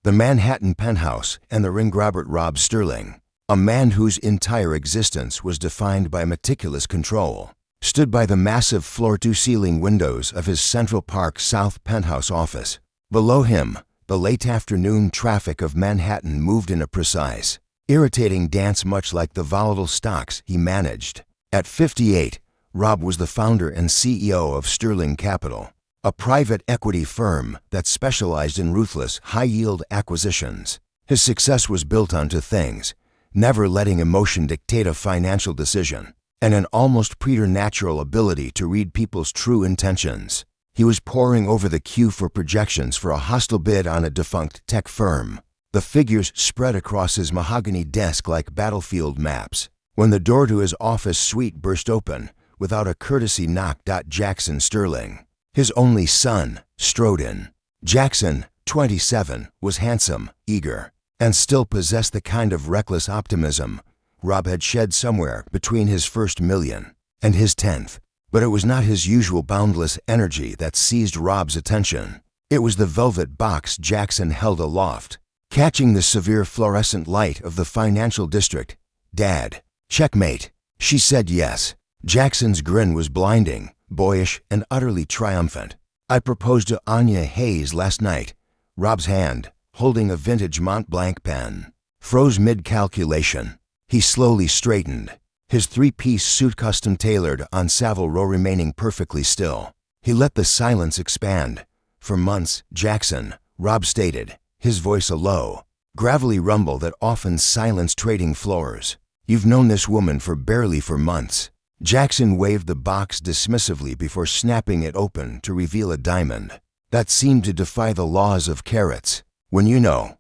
The Manhattan penthouse and the ring grabber Rob Sterling, a man whose entire existence was defined by meticulous control, stood by the massive floor-to-ceiling windows of his Central Park South penthouse office. Below him, the late afternoon traffic of Manhattan moved in a precise, irritating dance much like the volatile stocks he managed. At 58, Rob was the founder and CEO of Sterling Capital, a private equity firm that specialized in ruthless, high-yield acquisitions. His success was built on two things: never letting emotion dictate a financial decision, and an almost preternatural ability to read people's true intentions. He was poring over the queue for projections for a hostile bid on a defunct tech firm. The figures spread across his mahogany desk like battlefield maps. When the door to his office suite burst open, without a courtesy knock, Jackson Sterling, his only son, strode in. Jackson, 27, was handsome, eager, and still possessed the kind of reckless optimism Rob had shed somewhere between his first million and his 10th. But it was not his usual boundless energy that seized Rob's attention. It was the velvet box Jackson held aloft, catching the severe fluorescent light of the financial district. "Dad." "Checkmate." She said yes. Jackson's grin was blinding, boyish, and utterly triumphant. "I proposed to Anya Hayes last night." Rob's hand, holding a vintage Mont Blanc pen, froze mid-calculation. He slowly straightened, his three-piece suit custom-tailored on Savile Row remaining perfectly still. He let the silence expand. "For months, Jackson," Rob stated, his voice a low, gravelly rumble that often silenced trading floors. "You've known this woman for barely 4 months." Jackson waved the box dismissively before snapping it open to reveal a diamond that seemed to defy the laws of carats. "When you know,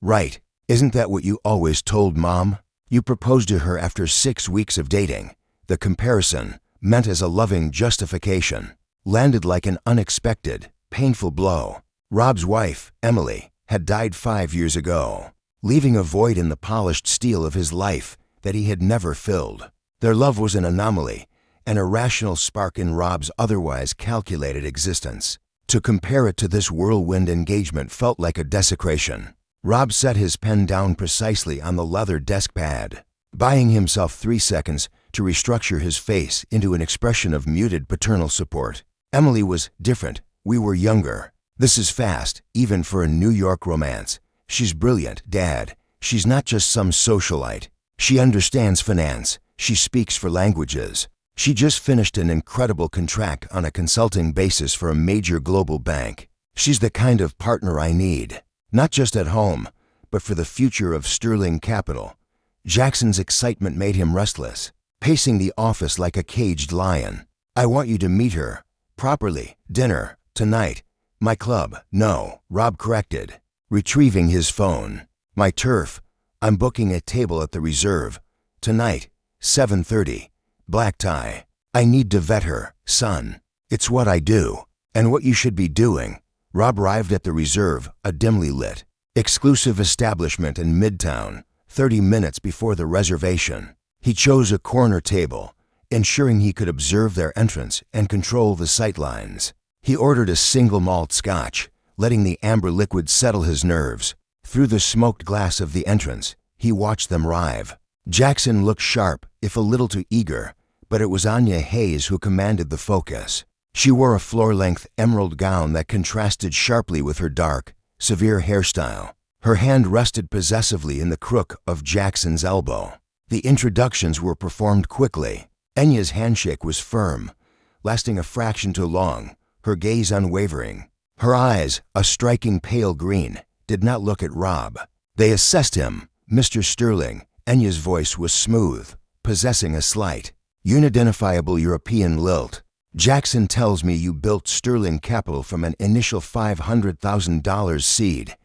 right? Isn't that what you always told Mom? You proposed to her after 6 weeks of dating." The comparison, meant as a loving justification, landed like an unexpected, painful blow. Rob's wife, Emily, had died 5 years ago, leaving a void in the polished steel of his life that he had never filled. Their love was an anomaly, an irrational spark in Rob's otherwise calculated existence. To compare it to this whirlwind engagement felt like a desecration. Rob set his pen down precisely on the leather desk pad, buying himself 3 seconds to restructure his face into an expression of muted paternal support. "Emily was different. We were younger. This is fast, even for a New York romance. She's brilliant, Dad. She's not just some socialite. She understands finance. She speaks 4 languages. She just finished an incredible contract on a consulting basis for a major global bank. She's the kind of partner I need. Not just at home, but for the future of Sterling Capital." Jackson's excitement made him restless, pacing the office like a caged lion. "I want you to meet her. Properly. Dinner. Tonight." "My club." "No," Rob corrected, retrieving his phone. "My turf. I'm booking a table at the Reserve. Tonight, 7:30. Black tie. I need to vet her, son. It's what I do, and what you should be doing." Rob arrived at the Reserve, a dimly lit, exclusive establishment in Midtown, 30 minutes before the reservation. He chose a corner table, ensuring he could observe their entrance and control the sightlines. He ordered a single malt scotch, letting the amber liquid settle his nerves. Through the smoked glass of the entrance, he watched them arrive. Jackson looked sharp, if a little too eager, but it was Anya Hayes who commanded the focus. She wore a floor-length emerald gown that contrasted sharply with her dark, severe hairstyle. Her hand rested possessively in the crook of Jackson's elbow. The introductions were performed quickly. Anya's handshake was firm, lasting a fraction too long, her gaze unwavering. Her eyes, a striking pale green, did not look at Rob. They assessed him. "Mr. Sterling." Anya's voice was smooth, possessing a slight, unidentifiable European lilt. "Jackson tells me you built Sterling Capital from an initial $500,000 seed.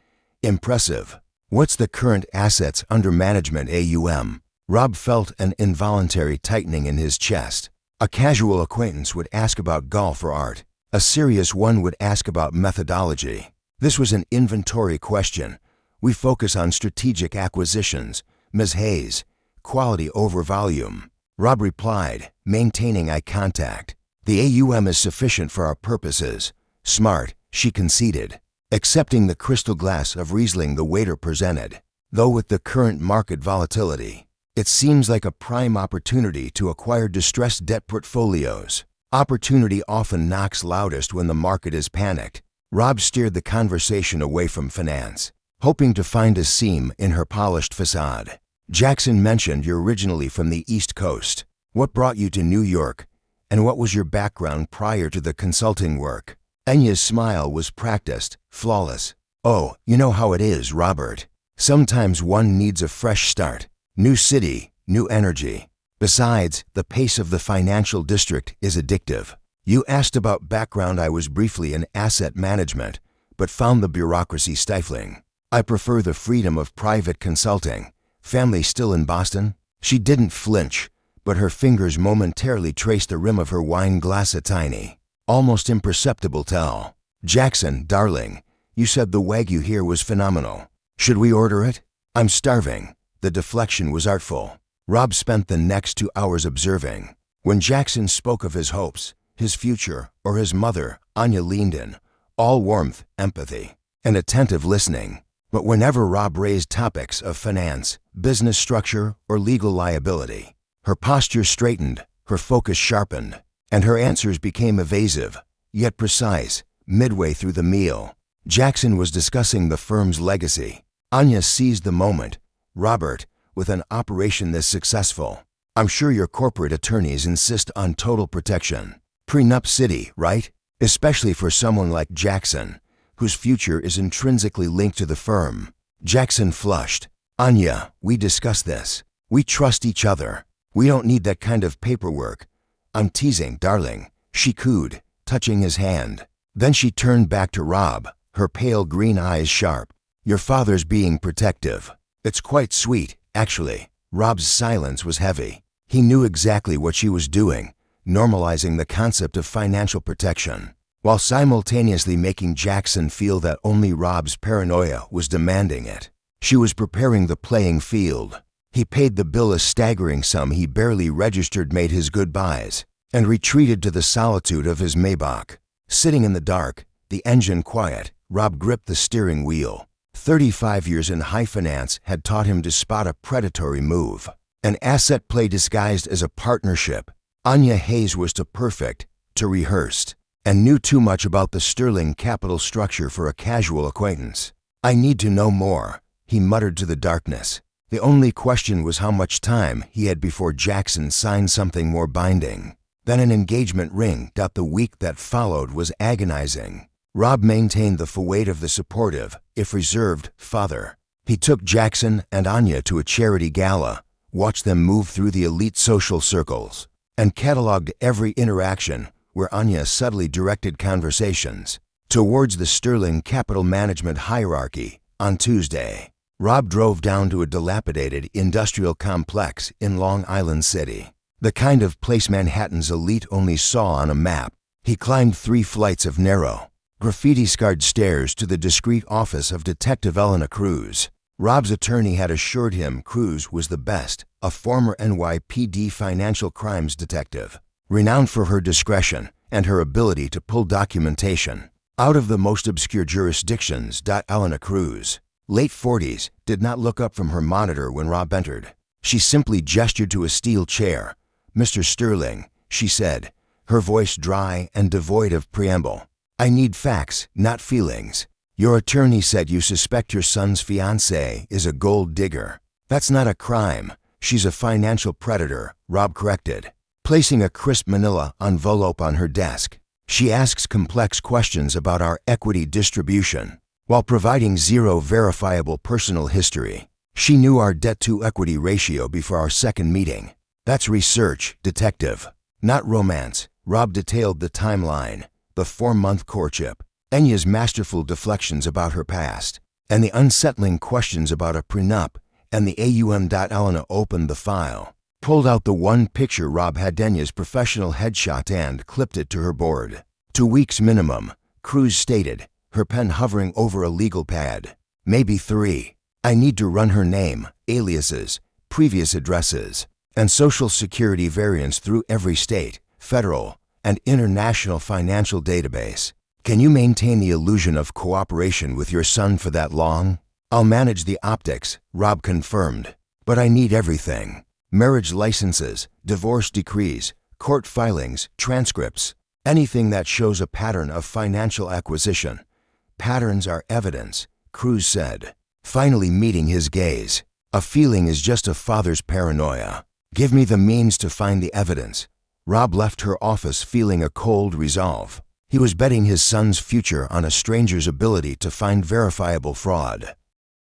Impressive. What's the current assets under management AUM?" Rob felt an involuntary tightening in his chest. A casual acquaintance would ask about golf or art. A serious one would ask about methodology. This was an inventory question. "We focus on strategic acquisitions, Ms. Hayes. Quality over volume." Rob replied, maintaining eye contact. "The AUM is sufficient for our purposes." "Smart," she conceded. accepting the crystal glass of Riesling the waiter presented. Though with the current market volatility, it seems like a prime opportunity to acquire distressed debt portfolios. Opportunity often knocks loudest when the market is panicked. Rob steered the conversation away from finance, hoping to find a seam in her polished facade. Jackson mentioned you're originally from the East Coast. What brought you to New York, and what was your background prior to the consulting work? Enya's smile was practiced, flawless. Oh, you know how it is, Robert. Sometimes one needs a fresh start. New city, new energy. Besides, the pace of the financial district is addictive. You asked about background. I was briefly in asset management, but found the bureaucracy stifling. I prefer the freedom of private consulting. Family still in Boston? She didn't flinch, but her fingers momentarily traced the rim of her wine glass, a tiny, almost imperceptible tell. Jackson, darling, you said the Wagyu here was phenomenal. Should we order it? I'm starving. The deflection was artful. Rob spent the next 2 hours observing. When Jackson spoke of his hopes, his future, or his mother, Anya leaned in, all warmth, empathy, and attentive listening. But whenever Rob raised topics of finance, business structure, or legal liability, her posture straightened, her focus sharpened, and her answers became evasive, yet precise. Midway through the meal, Jackson was discussing the firm's legacy. Anya seized the moment. Robert, with an operation this successful, I'm sure your corporate attorneys insist on total protection. Prenup city, right? Especially for someone like Jackson, whose future is intrinsically linked to the firm. Jackson flushed. Anya, we discussed this. We trust each other. We don't need that kind of paperwork. I'm teasing, darling, she cooed, touching his hand. Then she turned back to Rob, her pale green eyes sharp. Your father's being protective. It's quite sweet, actually. Rob's silence was heavy. He knew exactly what she was doing, normalizing the concept of financial protection, while simultaneously making Jackson feel that only Rob's paranoia was demanding it. She was preparing the playing field. He paid the bill, a staggering sum he barely registered, made his goodbyes, and retreated to the solitude of his Maybach. Sitting in the dark, the engine quiet, Rob gripped the steering wheel. 35 years in high finance had taught him to spot a predatory move, an asset play disguised as a partnership. Anya Hayes was too perfect, too rehearsed, and knew too much about the sterling capital structure for a casual acquaintance. I need to know more, he muttered to the darkness. The only question was how much time he had before Jackson signed something more binding. Then an engagement ring. The week that followed was agonizing. Rob maintained the weight of the supportive, if reserved, father. He took Jackson and Anya to a charity gala, watched them move through the elite social circles, and cataloged every interaction where Anya subtly directed conversations towards the sterling capital management hierarchy. On Tuesday, Rob drove down to a dilapidated industrial complex in Long Island City, the kind of place Manhattan's elite only saw on a map. He climbed 3 flights of narrow, graffiti-scarred stairs to the discreet office of Detective Elena Cruz. Rob's attorney had assured him Cruz was the best, a former NYPD financial crimes detective, renowned for her discretion and her ability to pull documentation out of the most obscure jurisdictions. Elena Cruz, late 40s, did not look up from her monitor when Rob entered. She simply gestured to a steel chair. Mr. Sterling, she said, her voice dry and devoid of preamble. I need facts, not feelings. Your attorney said you suspect your son's fiancée is a gold digger. That's not a crime. She's a financial predator, Rob corrected, placing a crisp manila envelope on her desk. She asks complex questions about our equity distribution, while providing zero verifiable personal history. She knew our debt-to-equity ratio before our second meeting. That's research, detective, not romance. Rob detailed the timeline, the 4-month courtship, Enya's masterful deflections about her past, and the unsettling questions about a prenup, and the AUM. Elena opened the file, pulled out the one picture Rob had, Enya's professional headshot, and clipped it to her board. 2 weeks minimum, Cruz stated, her pen hovering over a legal pad. Maybe 3. I need to run her name, aliases, previous addresses, and social security variants through every state, federal, and international financial database. Can you maintain the illusion of cooperation with your son for that long? I'll manage the optics, Rob confirmed. But I need everything. Marriage licenses, divorce decrees, court filings, transcripts. Anything that shows a pattern of financial acquisition. Patterns are evidence, Cruz said, finally meeting his gaze. A feeling is just a father's paranoia. Give me the means to find the evidence. Rob left her office feeling a cold resolve. He was betting his son's future on a stranger's ability to find verifiable fraud.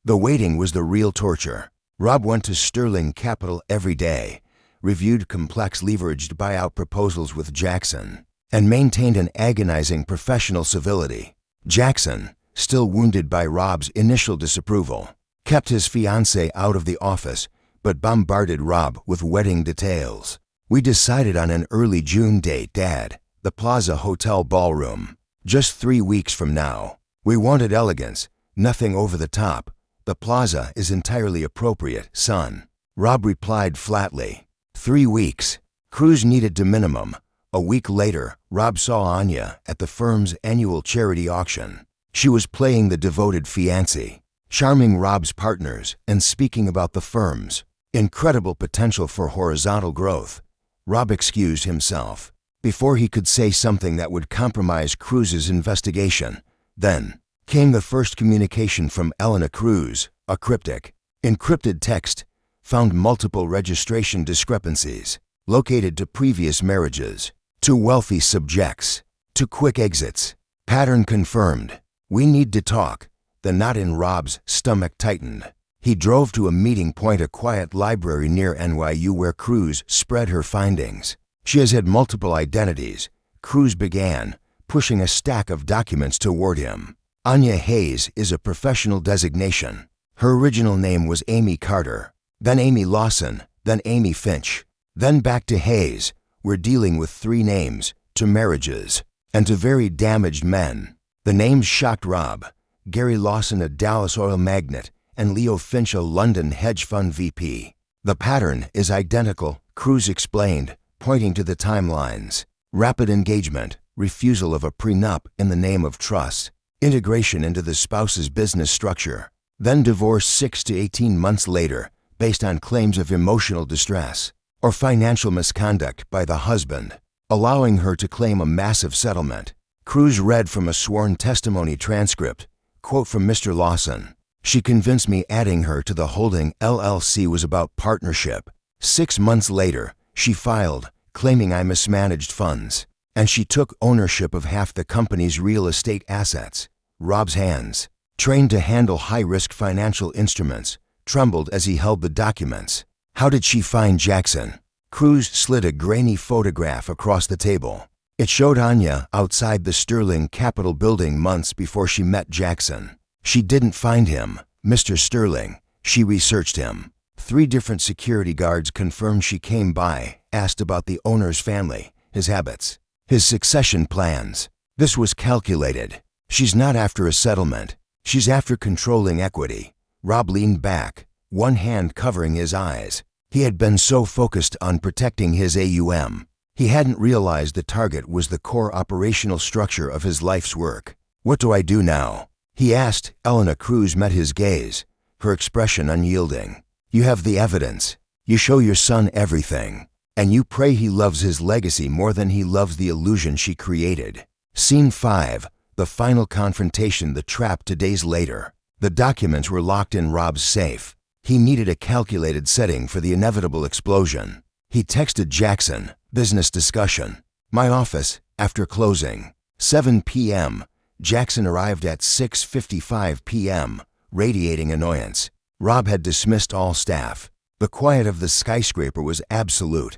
The waiting was the real torture. Rob went to Sterling Capital every day, reviewed complex leveraged buyout proposals with Jackson, and maintained an agonizing professional civility. Jackson, still wounded by Rob's initial disapproval, kept his fiancée out of the office but bombarded Rob with wedding details. We decided on an early June date, Dad. The Plaza Hotel ballroom. Just 3 weeks from now. We wanted elegance, nothing over the top. The Plaza is entirely appropriate, son. Rob replied flatly. 3 weeks. Cruz needed to minimum. A week later, Rob saw Anya at the firm's annual charity auction. She was playing the devoted fiancé, charming Rob's partners and speaking about the firm's incredible potential for horizontal growth. Rob excused himself before he could say something that would compromise Cruz's investigation. Then came the first communication from Elena Cruz, a cryptic, encrypted text, found multiple registration discrepancies, located to previous marriages, to wealthy subjects, to quick exits. Pattern confirmed. We need to talk. The knot in Rob's stomach tightened. He drove to a meeting point, a quiet library near NYU where Cruz spread her findings. She has had multiple identities, Cruz began, pushing a stack of documents toward him. Anya Hayes is a professional designation. Her original name was Amy Carter, then Amy Lawson, then Amy Finch, then back to Hayes. We're dealing with 3 names, 2 marriages, and 2 very damaged men. The names shocked Rob. Gary Lawson, a Dallas oil magnate, and Leo Finch, a London hedge fund VP. The pattern is identical, Cruz explained, pointing to the timelines. Rapid engagement, refusal of a prenup in the name of trust, integration into the spouse's business structure, then divorce 6 to 18 months later based on claims of emotional distress or financial misconduct by the husband, allowing her to claim a massive settlement. Cruz read from a sworn testimony transcript, quote from Mr. Lawson. She convinced me adding her to the holding LLC was about partnership. 6 months later, she filed, claiming I mismanaged funds, and she took ownership of half the company's real estate assets. Rob's hands, trained to handle high-risk financial instruments, trembled as he held the documents. How did she find Jackson? Cruz slid a grainy photograph across the table. It showed Anya outside the Sterling Capitol building months before she met Jackson. She didn't find him, Mr. Sterling. She researched him. 3 different security guards confirmed she came by, asked about the owner's family, his habits, his succession plans. This was calculated. She's not after a settlement. She's after controlling equity. Rob leaned back, one hand covering his eyes. He had been so focused on protecting his AUM. He hadn't realized the target was the core operational structure of his life's work. What do I do now? He asked. Elena Cruz met his gaze, her expression unyielding. You have the evidence. You show your son everything. And you pray he loves his legacy more than he loves the illusion she created. Scene 5, the final confrontation, the trap 2 days later. The documents were locked in Rob's safe. He needed a calculated setting for the inevitable explosion. He texted Jackson, business discussion. My office, after closing. 7 p.m. Jackson arrived at 6:55 p.m., radiating annoyance. Rob had dismissed all staff. The quiet of the skyscraper was absolute.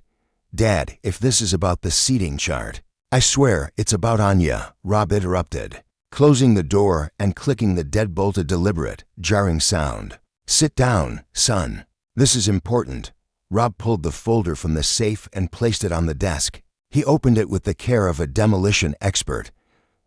Dad, if this is about the seating chart, I swear it's about Anya, Rob interrupted, closing the door and clicking the deadbolt, a deliberate, jarring sound. Sit down, son. This is important. Rob pulled the folder from the safe and placed it on the desk. He opened it with the care of a demolition expert.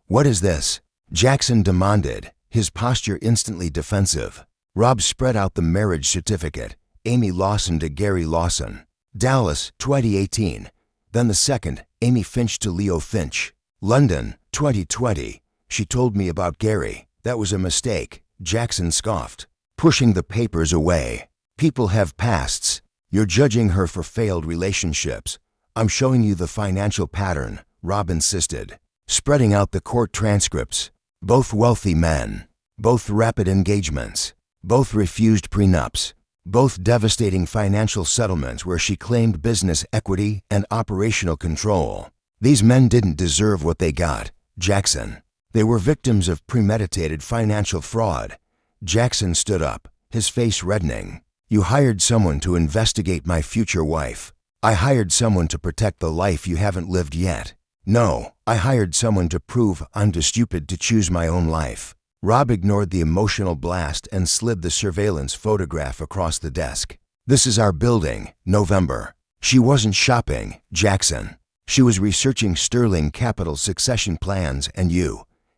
What is this? Jackson demanded, his posture instantly defensive. Rob spread out the marriage certificate, Amy Lawson to Gary Lawson, Dallas, 2018. Then the second, Amy Finch to Leo Finch, London, 2020. She told me about Gary. That was a mistake, Jackson scoffed, pushing the papers away. People have pasts. You're judging her for failed relationships. I'm showing you the financial pattern, Rob insisted, spreading out the court transcripts. Both wealthy men, both rapid engagements, both refused prenups, both devastating financial settlements where she claimed business equity and operational control. These men didn't deserve what they got, Jackson. They were victims of premeditated financial fraud. Jackson stood up, his face reddening. You hired someone to investigate my future wife. I hired someone to protect the life you haven't lived yet. No, I hired someone to prove I'm too stupid to choose my own life. Rob ignored the emotional blast and slid the surveillance photograph across the desk. This is our building, November. She wasn't shopping, Jackson. She was researching Sterling Capital's succession plans and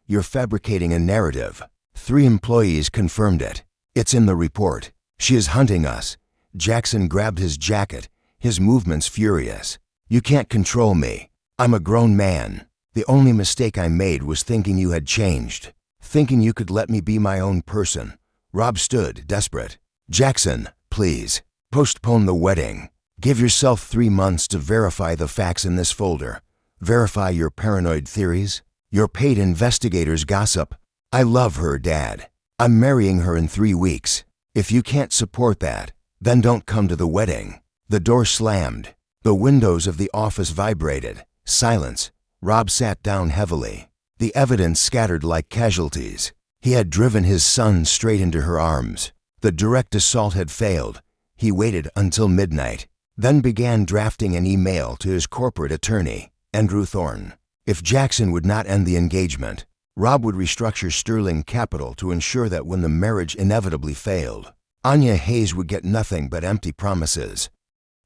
you're fabricating a narrative. 3 employees confirmed it. It's in the report. She is hunting us. Jackson grabbed his jacket, his movements furious. You can't control me. I'm a grown man. The only mistake I made was thinking you had changed, thinking you could let me be my own person. Rob stood, desperate. Jackson, please, postpone the wedding. Give yourself 3 months to verify the facts in this folder. Verify your paranoid theories, your paid investigators' gossip. I love her, Dad. I'm marrying her in 3 weeks. If you can't support that, then don't come to the wedding. The door slammed. The windows of the office vibrated. Silence. Rob sat down heavily. The evidence scattered like casualties. He had driven his son straight into her arms. The direct assault had failed. He waited until midnight, then began drafting an email to his corporate attorney, Andrew Thorne. If Jackson would not end the engagement, Rob would restructure Sterling Capital to ensure that when the marriage inevitably failed, Anya Hayes would get nothing but empty promises.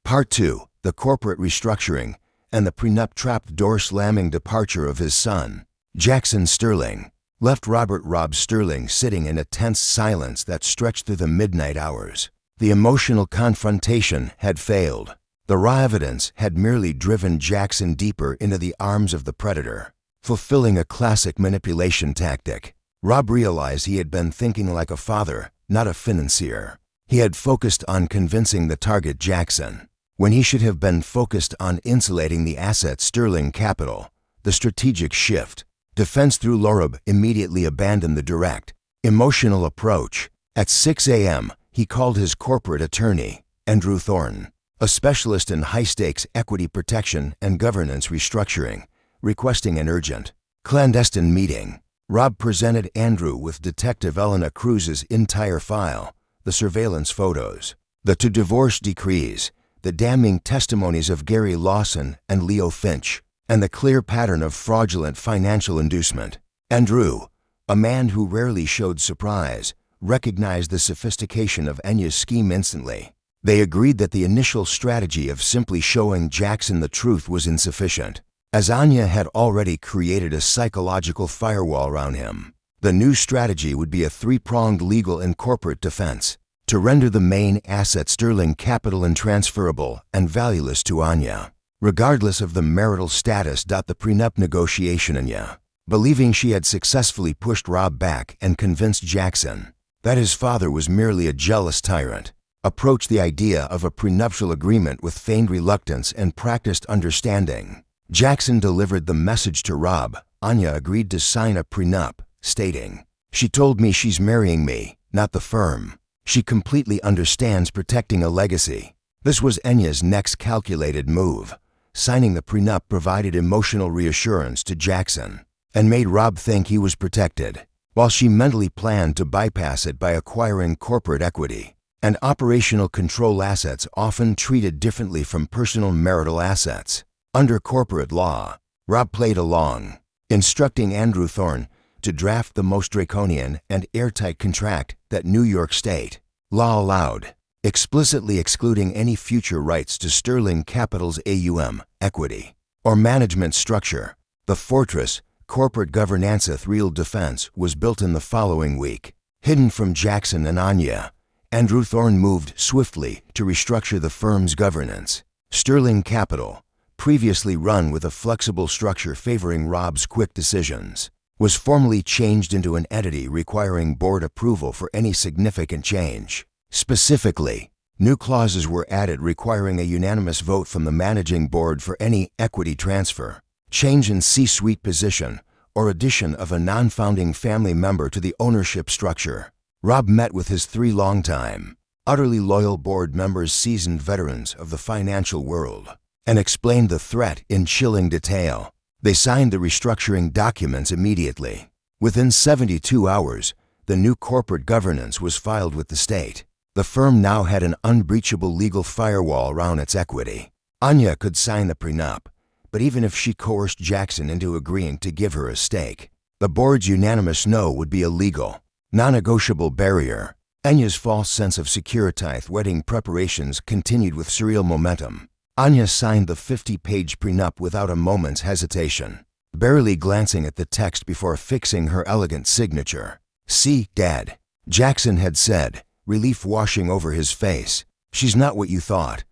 Part 2. The corporate restructuring and the prenup trapped door-slamming departure of his son, Jackson Sterling, left Rob Sterling sitting in a tense silence that stretched through the midnight hours. The emotional confrontation had failed. The raw evidence had merely driven Jackson deeper into the arms of the predator, fulfilling a classic manipulation tactic. Rob realized he had been thinking like a father, not a financier. He had focused on convincing the target Jackson, when he should have been focused on insulating the asset Sterling Capital. The strategic shift. Defense through Lorab immediately abandoned the direct, emotional approach. At 6 a.m., he called his corporate attorney, Andrew Thorne, a specialist in high-stakes equity protection and governance restructuring, requesting an urgent, clandestine meeting. Rob presented Andrew with Detective Elena Cruz's entire file, the surveillance photos, the to-divorce decrees, the damning testimonies of Gary Lawson and Leo Finch, and the clear pattern of fraudulent financial inducement. Andrew, a man who rarely showed surprise, recognized the sophistication of Anya's scheme instantly. They agreed that the initial strategy of simply showing Jackson the truth was insufficient, as Anya had already created a psychological firewall around him. The new strategy would be a 3-pronged legal and corporate defense to render the main asset Sterling Capital intransferable and valueless to Anya, regardless of the marital status. The prenup negotiation. Anya, believing she had successfully pushed Rob back and convinced Jackson that his father was merely a jealous tyrant, approached the idea of a prenuptial agreement with feigned reluctance and practiced understanding. Jackson delivered the message to Rob. Anya agreed to sign a prenup, stating, "She told me she's marrying me, not the firm. She completely understands protecting a legacy." This was Anya's next calculated move. Signing the prenup provided emotional reassurance to Jackson and made Rob think he was protected, while she mentally planned to bypass it by acquiring corporate equity and operational control assets often treated differently from personal marital assets. Under corporate law, Rob played along, instructing Andrew Thorne to draft the most draconian and airtight contract that New York State law allowed, explicitly excluding any future rights to Sterling Capital's AUM, equity, or management structure. The fortress, corporate governance real defense was built in the following week. Hidden from Jackson and Anya, Andrew Thorne moved swiftly to restructure the firm's governance. Sterling Capital, previously run with a flexible structure favoring Rob's quick decisions, was formally changed into an entity requiring board approval for any significant change. Specifically, new clauses were added requiring a unanimous vote from the managing board for any equity transfer, change in C-suite position, or addition of a non-founding family member to the ownership structure. Rob met with his 3 longtime, utterly loyal board members, seasoned veterans of the financial world, and explained the threat in chilling detail. They signed the restructuring documents immediately. Within 72 hours, the new corporate governance was filed with the state. The firm now had an unbreachable legal firewall around its equity. Anya could sign the prenup, but even if she coerced Jackson into agreeing to give her a stake, the board's unanimous no would be a legal, non-negotiable barrier. Anya's false sense of securitized wedding preparations continued with surreal momentum. Anya signed the 50-page prenup without a moment's hesitation, barely glancing at the text before fixing her elegant signature. "See, Dad," Jackson had said, relief washing over his face. "She's not what you thought."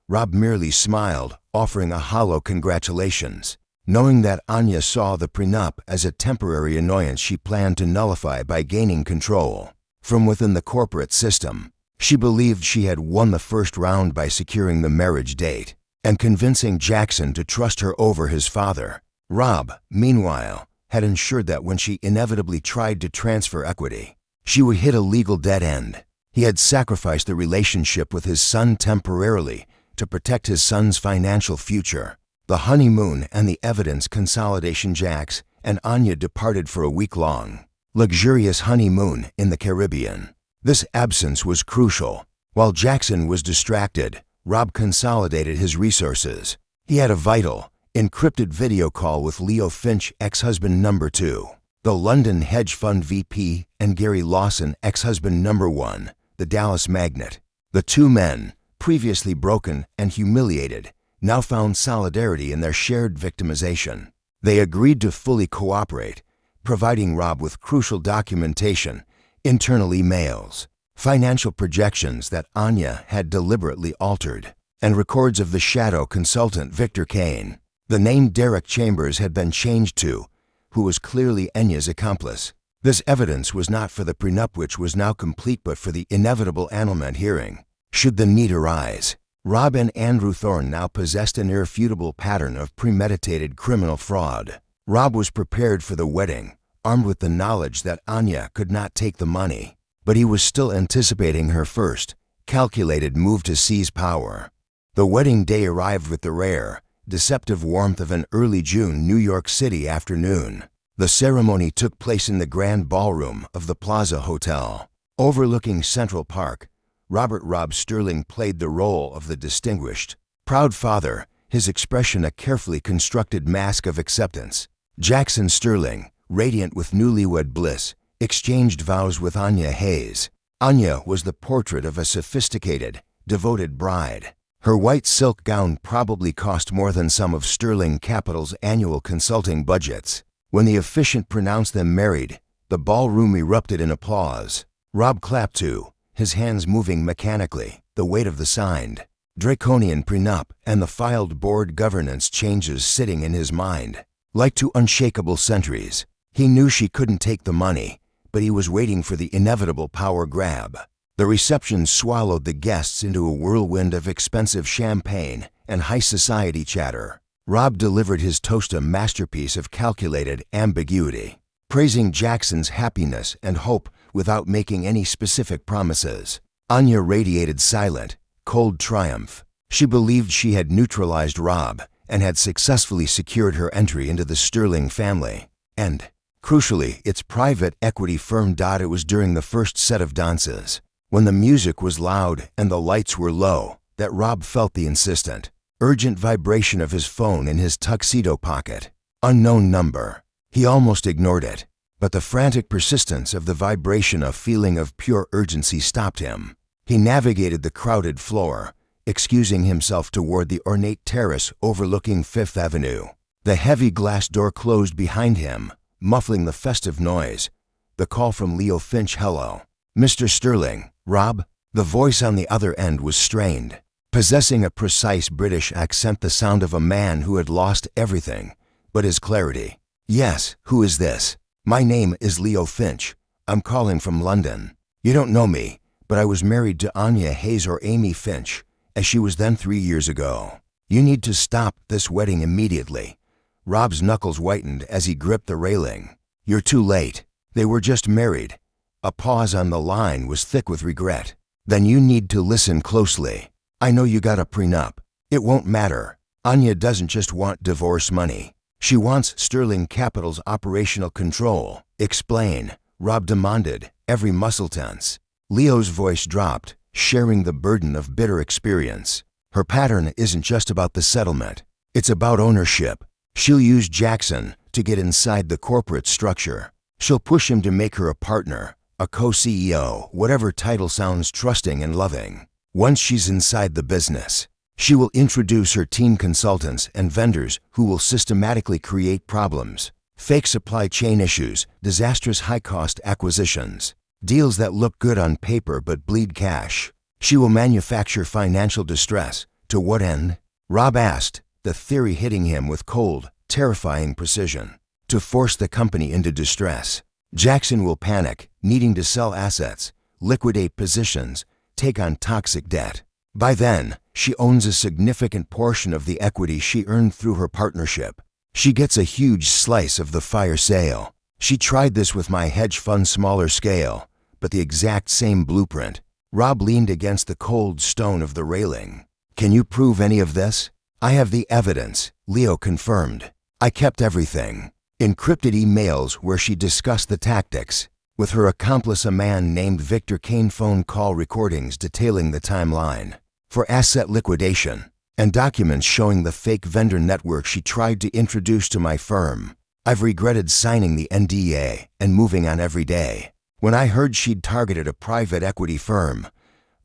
Rob merely smiled, offering a hollow congratulations, knowing that Anya saw the prenup as a temporary annoyance she planned to nullify by gaining control. From within the corporate system, she believed she had won the first round by securing the marriage date and convincing Jackson to trust her over his father. Rob, meanwhile, had ensured that when she inevitably tried to transfer equity, she would hit a legal dead end. He had sacrificed the relationship with his son temporarily to protect his son's financial future. The honeymoon and the evidence consolidation. Jax and Anya departed for a week-long, luxurious honeymoon in the Caribbean. This absence was crucial. While Jackson was distracted, Rob consolidated his resources. He had a vital, encrypted video call with Leo Finch, ex-husband number 2, the London hedge fund VP, and Gary Lawson, ex-husband number 1, the Dallas magnate. The 2 men, previously broken and humiliated, now found solidarity in their shared victimization. They agreed to fully cooperate, providing Rob with crucial documentation, internal emails, financial projections that Anya had deliberately altered, and records of the shadow consultant Victor Kane. The name Derek Chambers had been changed to, who was clearly Anya's accomplice. This evidence was not for the prenup, which was now complete, but for the inevitable annulment hearing, should the need arise. Rob and Andrew Thorne now possessed an irrefutable pattern of premeditated criminal fraud. Rob was prepared for the wedding, armed with the knowledge that Anya could not take the money, but he was still anticipating her first, calculated move to seize power. The wedding day arrived with the rare, deceptive warmth of an early June New York City afternoon. The ceremony took place in the grand ballroom of the Plaza Hotel. Overlooking Central Park, Robert "Rob" Sterling played the role of the distinguished, proud father, his expression a carefully constructed mask of acceptance. Jackson Sterling, radiant with newlywed bliss, exchanged vows with Anya Hayes. Anya was the portrait of a sophisticated, devoted bride. Her white silk gown probably cost more than some of Sterling Capital's annual consulting budgets. When the officiant pronounced them married, the ballroom erupted in applause. Rob clapped too, his hands moving mechanically, the weight of the signed, draconian prenup and the filed board governance changes sitting in his mind. Like 2 unshakable sentries, he knew she couldn't take the money, but he was waiting for the inevitable power grab. The reception swallowed the guests into a whirlwind of expensive champagne and high society chatter. Rob delivered his toast, a masterpiece of calculated ambiguity, praising Jackson's happiness and hope without making any specific promises. Anya radiated silent, cold triumph. She believed she had neutralized Rob and had successfully secured her entry into the Sterling family, and, crucially, its private equity firm. It was during the first set of dances, when the music was loud and the lights were low, that Rob felt the insistent, urgent vibration of his phone in his tuxedo pocket. Unknown number. He almost ignored it, but the frantic persistence of the vibration, a feeling of pure urgency, stopped him. He navigated the crowded floor, excusing himself toward the ornate terrace overlooking Fifth Avenue. The heavy glass door closed behind him, muffling the festive noise. The call from Leo Finch. "Hello, Mr. Sterling." "Rob?" The voice on the other end was strained, possessing a precise British accent, the sound of a man who had lost everything but his clarity. "Yes, who is this?" My name is Leo Finch. I'm calling from London. You don't know me, but I was married to Anya Hayes or Amy Finch, as she was then 3 years ago. You need to stop this wedding immediately." Rob's knuckles whitened as he gripped the railing. "You're too late. They were just married." A pause on the line was thick with regret. "Then you need to listen closely. I know you got a prenup. It won't matter. Anya doesn't just want divorce money. She wants Sterling Capital's operational control." "Explain," Rob demanded, every muscle tense. Leo's voice dropped, sharing the burden of bitter experience. "Her pattern isn't just about the settlement. It's about ownership. She'll use Jackson to get inside the corporate structure. She'll push him to make her a partner, a co-CEO, whatever title sounds trusting and loving. Once she's inside the business, she will introduce her team consultants and vendors who will systematically create problems. Fake supply chain issues, disastrous high-cost acquisitions, deals that look good on paper but bleed cash. She will manufacture financial distress. To what end? Rob asked, the theory hitting him with cold, terrifying precision. To force the company into distress. Jackson will panic, needing to sell assets, liquidate positions, take on toxic debt. By then, she owns a significant portion of the equity she earned through her partnership. She gets a huge slice of the fire sale. She tried this with my hedge fund, smaller scale, but the exact same blueprint. Rob leaned against the cold stone of the railing. "Can you prove any of this?" "I have the evidence," Leo confirmed. "I kept everything. Encrypted emails where she discussed the tactics. With her accomplice, a man named Victor Kane, phone call recordings detailing the timeline for asset liquidation, and documents showing the fake vendor network she tried to introduce to my firm. I've regretted signing the NDA and moving on every day. When I heard she'd targeted a private equity firm,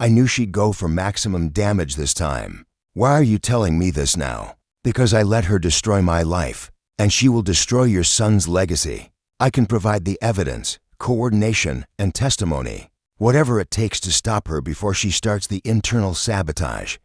I knew she'd go for maximum damage this time. Why are you telling me this now? Because I let her destroy my life, and she will destroy your son's legacy. I can provide the evidence, coordination, and testimony. Whatever it takes to stop her before she starts the internal sabotage.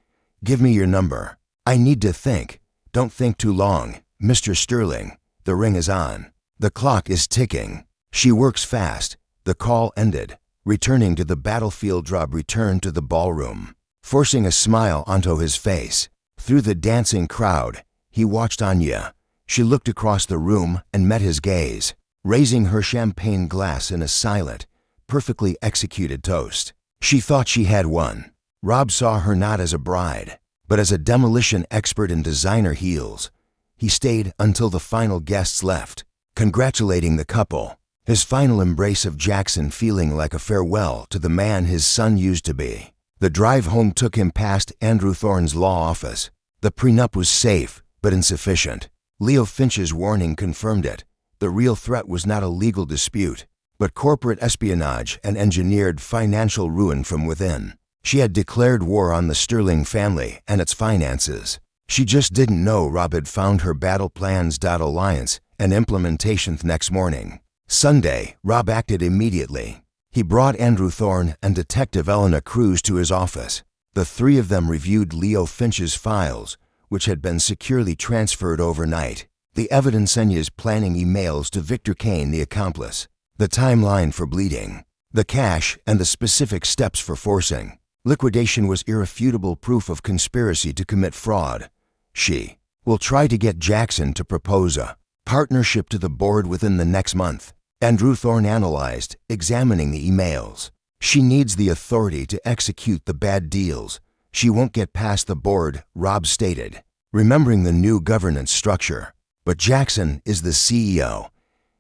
Give me your number. I need to think. Don't think too long, Mr. Sterling. The ring is on. The clock is ticking. She works fast." The call ended. Returning to the battlefield, Rob returned to the ballroom, forcing a smile onto his face. Through the dancing crowd, he watched Anya. She looked across the room and met his gaze, raising her champagne glass in a silent, perfectly executed toast. She thought she had won. Rob saw her not as a bride, but as a demolition expert in designer heels. He stayed until the final guests left, congratulating the couple. His final embrace of Jackson feeling like a farewell to the man his son used to be. The drive home took him past Andrew Thorne's law office. The prenup was safe, but insufficient. Leo Finch's warning confirmed it. The real threat was not a legal dispute, but corporate espionage and engineered financial ruin from within. She had declared war on the Sterling family and its finances. She just didn't know Rob had found her battle plans. Alliance and implementation. Next morning, Sunday, Rob acted immediately. He brought Andrew Thorne and Detective Elena Cruz to his office. The three of them reviewed Leo Finch's files, which had been securely transferred overnight. The evidence, Anya's planning emails to Victor Kane, the accomplice, the timeline for bleeding, the cash, and the specific steps for forcing. Liquidation was irrefutable proof of conspiracy to commit fraud. She will try to get Jackson to propose a partnership to the board within the next month. Andrew Thorne analyzed, examining the emails. She needs the authority to execute the bad deals. She won't get past the board, Rob stated, remembering the new governance structure. But Jackson is the CEO.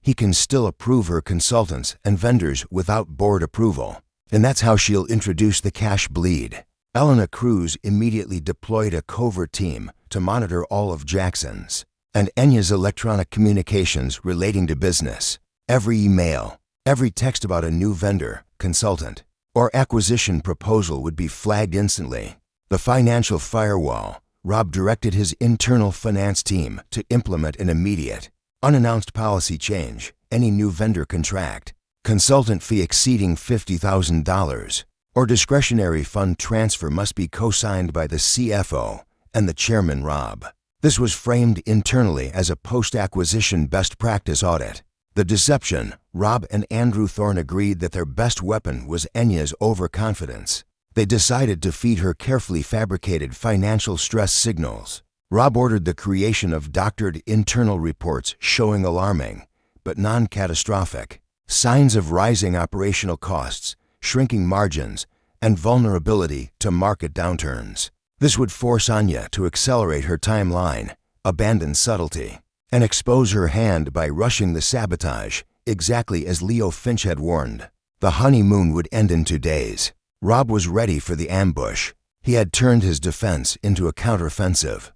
He can still approve her consultants and vendors without board approval. And that's how she'll introduce the cash bleed. Elena Cruz immediately deployed a covert team to monitor all of Jackson's and Anya's electronic communications relating to business. Every email, every text about a new vendor, consultant, or acquisition proposal would be flagged instantly. The financial firewall. Rob directed his internal finance team to implement an immediate, unannounced policy change. Any new vendor contract, consultant fee exceeding $50,000, or discretionary fund transfer must be co-signed by the CFO and the chairman, Rob. This was framed internally as a post-acquisition best practice audit. The deception. Rob and Andrew Thorne agreed that their best weapon was Enya's overconfidence. They decided to feed her carefully fabricated financial stress signals. Rob ordered the creation of doctored internal reports showing alarming, but non-catastrophic, signs of rising operational costs, shrinking margins, and vulnerability to market downturns. This would force Anya to accelerate her timeline, abandon subtlety, and expose her hand by rushing the sabotage, exactly as Leo Finch had warned. The honeymoon would end in 2 days. Rob was ready for the ambush. He had turned his defense into a counteroffensive.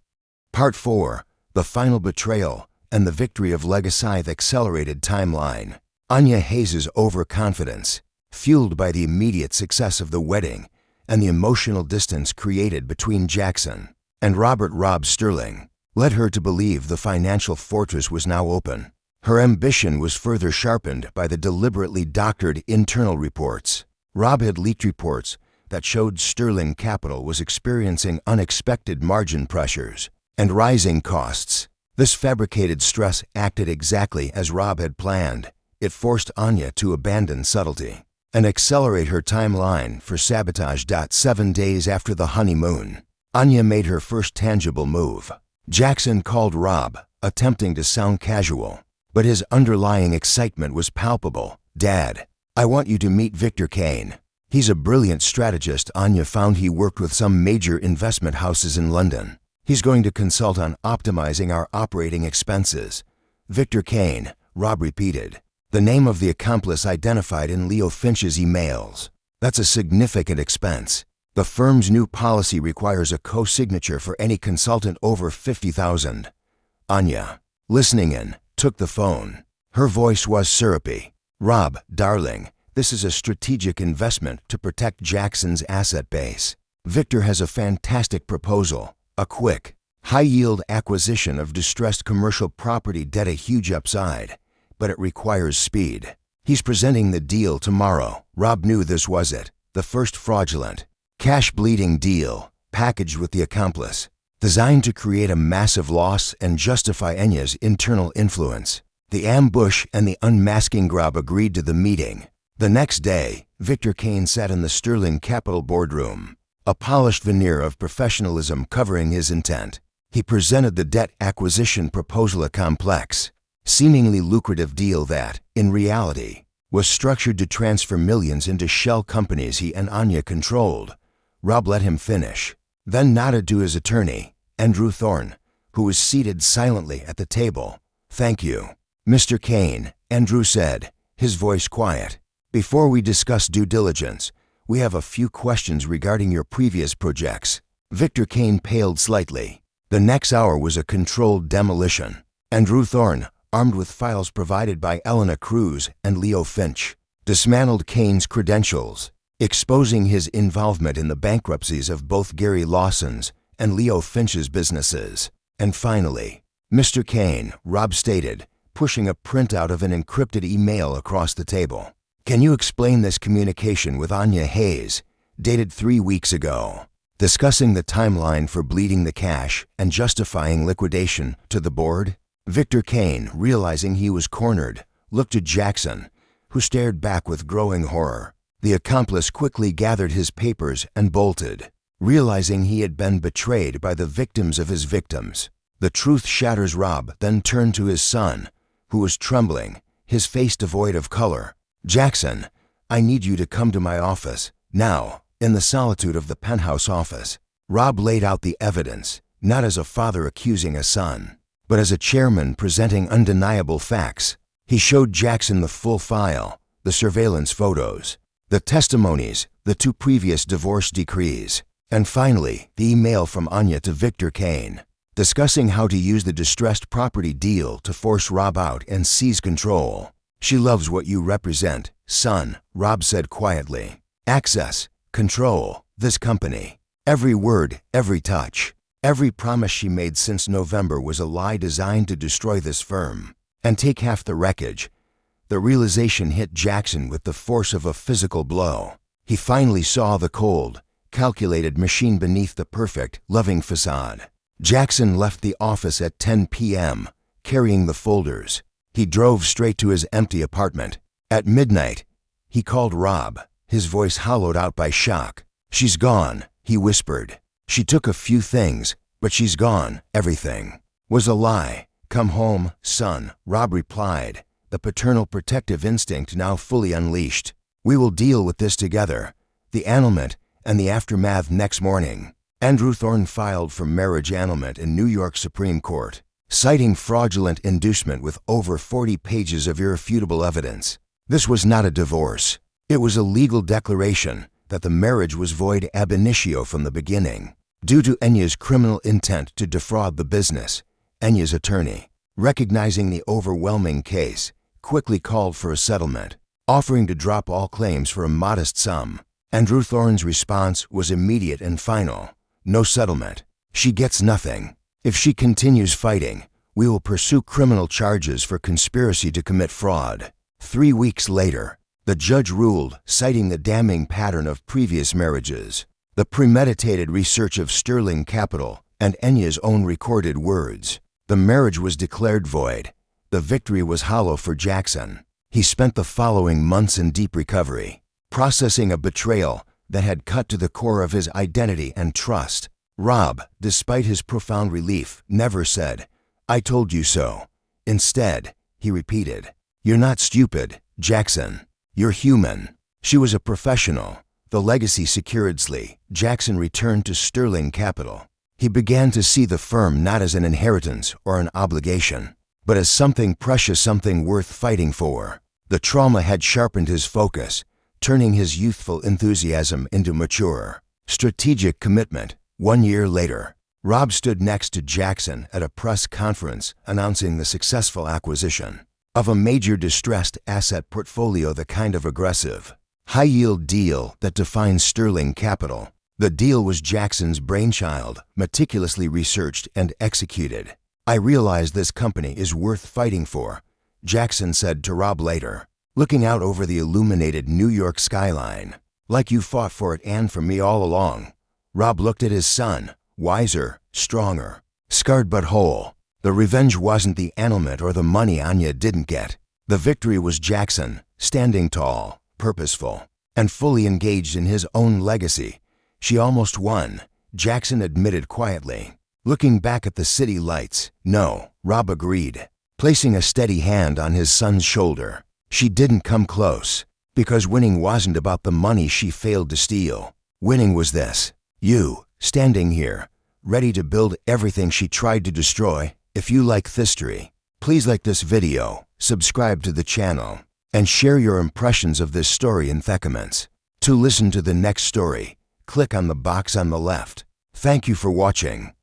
Part 4. The Final Betrayal and the Victory of Legacythe Accelerated Timeline. Anya Hayes' overconfidence, fueled by the immediate success of the wedding and the emotional distance created between Jackson and Robert Rob Sterling, led her to believe the financial fortress was now open. Her ambition was further sharpened by the deliberately doctored internal reports. Rob had leaked reports that showed Sterling Capital was experiencing unexpected margin pressures and rising costs. This fabricated stress acted exactly as Rob had planned. It forced Anya to abandon subtlety and accelerate her timeline for sabotage. 7 days after the honeymoon, Anya made her first tangible move. Jackson called Rob, attempting to sound casual, but his underlying excitement was palpable. "Dad, I want you to meet Victor Kane. He's a brilliant strategist." Anya found he worked with some major investment houses in London. "He's going to consult on optimizing our operating expenses." "Victor Kane," Rob repeated, the name of the accomplice identified in Leo Finch's emails. "That's a significant expense. The firm's new policy requires a co-signature for any consultant over 50,000. Anya, listening in, took the phone. Her voice was syrupy. "Rob, darling, this is a strategic investment to protect Jackson's asset base. Victor has a fantastic proposal, a quick, high-yield acquisition of distressed commercial property debt, a huge upside, but it requires speed. He's presenting the deal tomorrow." Rob knew this was it, the first fraudulent, cash-bleeding deal, packaged with the accomplice, designed to create a massive loss and justify Enya's internal influence. The ambush and the unmasking. Rob agreed to the meeting. The next day, Victor Kane sat in the Sterling Capital boardroom, a polished veneer of professionalism covering his intent. He presented the debt acquisition proposal, a complex, seemingly lucrative deal that, in reality, was structured to transfer millions into shell companies he and Anya controlled. Rob let him finish, then nodded to his attorney, Andrew Thorne, who was seated silently at the table. "Thank you, Mr. Kane," Andrew said, his voice quiet. "Before we discuss due diligence, we have a few questions regarding your previous projects." Victor Kane paled slightly. The next hour was a controlled demolition. Andrew Thorne, armed with files provided by Elena Cruz and Leo Finch, dismantled Kane's credentials, exposing his involvement in the bankruptcies of both Gary Lawson's and Leo Finch's businesses. "And finally, Mr. Kane," Rob stated, pushing a printout of an encrypted email across the table. "Can you explain this communication with Anya Hayes, dated 3 weeks ago, discussing the timeline for bleeding the cash and justifying liquidation, to the board?" Victor Kane, realizing he was cornered, looked to Jackson, who stared back with growing horror. The accomplice quickly gathered his papers and bolted, realizing he had been betrayed by the victims of his victims. The truth shatters. Rob then turned to his son, who was trembling, his face devoid of color. "Jackson, I need you to come to my office, now." In the solitude of the penthouse office, Rob laid out the evidence, not as a father accusing a son, but as a chairman presenting undeniable facts. He showed Jackson the full file, the surveillance photos, the testimonies, the 2 previous divorce decrees, and finally, the email from Anya to Victor Kane, discussing how to use the distressed property deal to force Rob out and seize control. "She loves what you represent, son," Rob said quietly. "Access, control, this company. Every word, every touch, every promise she made since November was a lie designed to destroy this firm and take half the wreckage." The realization hit Jackson with the force of a physical blow. He finally saw the cold, calculated machine beneath the perfect, loving facade. Jackson left the office at 10 p.m., carrying the folders, He drove straight to his empty apartment. At midnight, he called Rob, his voice hollowed out by shock. "She's gone," he whispered. "She took a few things, but she's gone. Everything." Was a lie. "Come home, son," Rob replied, the paternal protective instinct now fully unleashed. "We will deal with this together." The annulment and the aftermath. Next morning, Andrew Thorne filed for marriage annulment in New York Supreme Court, citing fraudulent inducement with over 40 pages of irrefutable evidence. This was not a divorce. It was a legal declaration that the marriage was void ab initio from the beginning, due to Enya's criminal intent to defraud the business. Enya's attorney, recognizing the overwhelming case, quickly called for a settlement, offering to drop all claims for a modest sum. Andrew Thorne's response was immediate and final. "No settlement. She gets nothing. If she continues fighting, we will pursue criminal charges for conspiracy to commit fraud." 3 weeks later, the judge ruled, citing the damning pattern of previous marriages, the premeditated research of Sterling Capital, and Enya's own recorded words. The marriage was declared void. The victory was hollow for Jackson. He spent the following months in deep recovery, processing a betrayal that had cut to the core of his identity and trust. Rob, despite his profound relief, never said, "I told you so." Instead, he repeated, "You're not stupid, Jackson. You're human." She was a professional. The legacy securedly, Jackson returned to Sterling Capital. He began to see the firm not as an inheritance or an obligation, but as something precious, something worth fighting for. The trauma had sharpened his focus, turning his youthful enthusiasm into mature, strategic commitment. 1 year later, Rob stood next to Jackson at a press conference announcing the successful acquisition of a major distressed asset portfolio, the kind of aggressive, high-yield deal that defines Sterling Capital. The deal was Jackson's brainchild, meticulously researched and executed. "I realize this company is worth fighting for," Jackson said to Rob later, looking out over the illuminated New York skyline. "Like you fought for it and for me all along." Rob looked at his son, wiser, stronger, scarred but whole. The revenge wasn't the annulment or the money Anya didn't get. The victory was Jackson, standing tall, purposeful, and fully engaged in his own legacy. "She almost won," Jackson admitted quietly, looking back at the city lights. "No," Rob agreed, placing a steady hand on his son's shoulder. "She didn't come close, because winning wasn't about the money she failed to steal. Winning was this: you, standing here, ready to build everything she tried to destroy." If you like history, please like this video, subscribe to the channel, and share your impressions of this story in the comments. To listen to the next story, click on the box on the left. Thank you for watching.